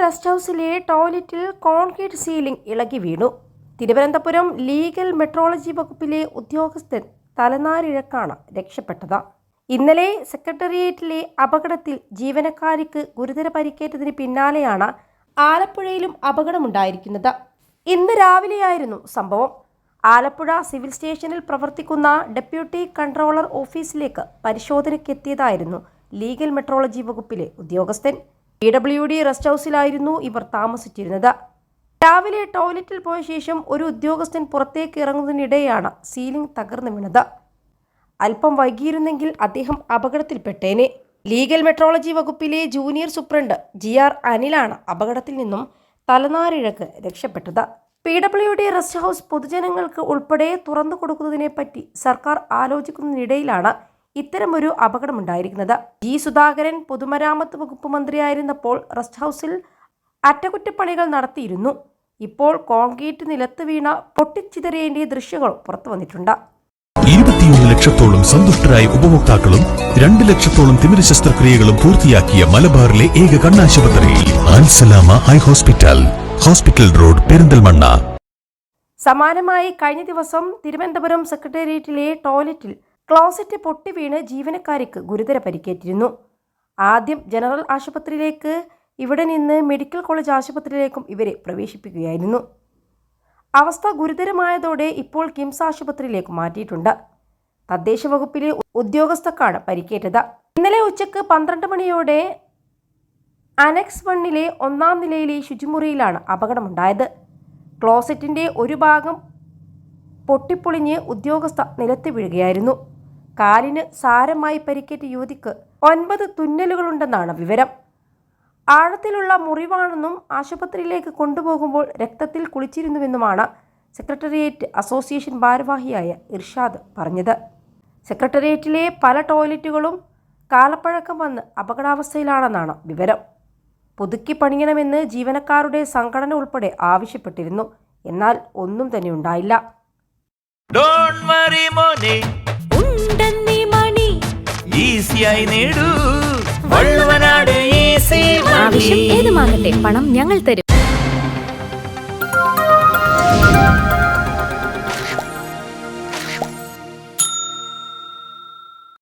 Rest ഹൗസിലെ ടോയ്ലറ്റിൽ concrete ceiling ഇളകി വീണു. തിരുവനന്തപുരം ലീഗൽ മെട്രോളജി വകുപ്പിലെ ഉദ്യോഗസ്ഥൻ തലനാരിഴക്കാണ് രക്ഷപ്പെട്ടത്. ഇന്നലെ സെക്രട്ടേറിയറ്റിലെ അപകടത്തിൽ ജീവനക്കാരിക്ക് ഗുരുതര പരിക്കേറ്റതിന് പിന്നാലെയാണ് ആലപ്പുഴയിലും അപകടമുണ്ടായിരിക്കുന്നത്. ഇന്ന് രാവിലെയായിരുന്നു സംഭവം. ആലപ്പുഴ സിവിൽ സ്റ്റേഷനിൽ പ്രവർത്തിക്കുന്ന ഡെപ്യൂട്ടി കൺട്രോളർ ഓഫീസിലേക്ക് പരിശോധനയ്ക്കെത്തിയതായിരുന്നു ലീഗൽ മെട്രോളജി വകുപ്പിലെ ഉദ്യോഗസ്ഥൻ. PWD റെസ്റ്റ് ഹൗസിലായിരുന്നു ഇവർ താമസിച്ചിരുന്നത്. രാവിലെ ടോയ്ലറ്റിൽ പോയ ശേഷം ഒരു ഉദ്യോഗസ്ഥൻ പുറത്തേക്ക് ഇറങ്ങുന്നതിനിടെയാണ് സീലിംഗ് തകർന്നു വീണത്. അല്പം വൈകിയിരുന്നെങ്കിൽ അദ്ദേഹം അപകടത്തിൽപ്പെട്ടേനെ. ലീഗൽ മെട്രോളജി വകുപ്പിലെ ജൂനിയർ സൂപ്രണ്ട് GR അനിലാണ് അപകടത്തിൽ നിന്നും തലനാരിഴക്ക് രക്ഷപ്പെട്ടത്. PWD റെസ്റ്റ് ഹൗസ് പൊതുജനങ്ങൾക്ക് ഉൾപ്പെടെ തുറന്നു കൊടുക്കുന്നതിനെപ്പറ്റി സർക്കാർ ആലോചിക്കുന്നതിനിടയിലാണ് ഇത്തരമൊരു അപകടമുണ്ടായിരിക്കുന്നത്. G. സുധാകരൻ പൊതുമരാമത്ത് വകുപ്പ് മന്ത്രിയായിരുന്നപ്പോൾ റെസ്റ്റ് ഹൗസിൽ അറ്റകുറ്റപ്പണികൾ നടത്തിയിരുന്നു. ഇപ്പോൾ കോൺക്രീറ്റ് നിലത്ത് വീണ പൊട്ടിച്ചിതറിയതിന്റെ ദൃശ്യങ്ങൾ പുറത്തു വന്നിട്ടുണ്ട്. 21 ലക്ഷത്തോളം സന്തുഷ്ടരായ ഉപഭോക്താക്കളും 2 ലക്ഷത്തോളം തിമിര ശസ്ത്രക്രിയകളും പൂർത്തിയാക്കിയ മലബാറിലെ ഏക കണ്ണാശുപത്രി Al Salama eye hospital, hospital road, Perinthalmanna. സമാനമായി കഴിഞ്ഞ ദിവസം തിരുവനന്തപുരം സെക്രട്ടേറിയറ്റിലെ ടോയ്ലറ്റിൽ ക്ലോസറ്റ് പൊട്ടി വീണ് ജീവനക്കാരിക്ക് ഗുരുതര പരിക്കേറ്റിരുന്നു. ആദ്യം ജനറൽ ആശുപത്രിയിലേക്ക്, ഇവിടെ നിന്ന് മെഡിക്കൽ കോളേജ് ആശുപത്രിയിലേക്കും ഇവരെ പ്രവേശിപ്പിക്കുകയായിരുന്നു. അവസ്ഥ ഗുരുതരമായതോടെ ഇപ്പോൾ കിംസ് ആശുപത്രിയിലേക്ക് മാറ്റിയിട്ടുണ്ട്. തദ്ദേശ വകുപ്പിലെ ഉദ്യോഗസ്ഥർക്കാണ് പരിക്കേറ്റത്. ഇന്നലെ ഉച്ചയ്ക്ക് 12 മണിയോടെ അനെക്സ് 1-ലെ 1-ാം നിലയിലെ ശുചിമുറിയിലാണ് അപകടമുണ്ടായത്. ക്ലോസറ്റിന്റെ ഒരു ഭാഗം പൊട്ടിപ്പൊളിഞ്ഞ് ഉദ്യോഗസ്ഥ നിലത്ത് വീഴുകയായിരുന്നു. കാലിന് സാരമായി പരിക്കേറ്റ യുവതിക്ക് 9 തുന്നലുകളുണ്ടെന്നാണ് വിവരം. ആഴത്തിലുള്ള മുറിവാണെന്നും ആശുപത്രിയിലേക്ക് കൊണ്ടുപോകുമ്പോൾ രക്തത്തിൽ കുളിച്ചിരുന്നുവെന്നുമാണ് സെക്രട്ടേറിയറ്റ് അസോസിയേഷൻ ഭാരവാഹിയായ ഇർഷാദ് പറഞ്ഞത്. സെക്രട്ടേറിയറ്റിലെ പല ടോയ്ലറ്റുകളും കാലപ്പഴക്കം വന്ന് അപകടാവസ്ഥയിലാണെന്നാണ് വിവരം. പുതുക്കി പണിയണമെന്ന് ജീവനക്കാരുടെ സംഘടന ഉൾപ്പെടെ ആവശ്യപ്പെട്ടിരുന്നു. എന്നാൽ ഒന്നും തന്നെ ഉണ്ടായില്ല. ആവശ്യം ഏതുമാകട്ടെ, പണം ഞങ്ങൾ തരും.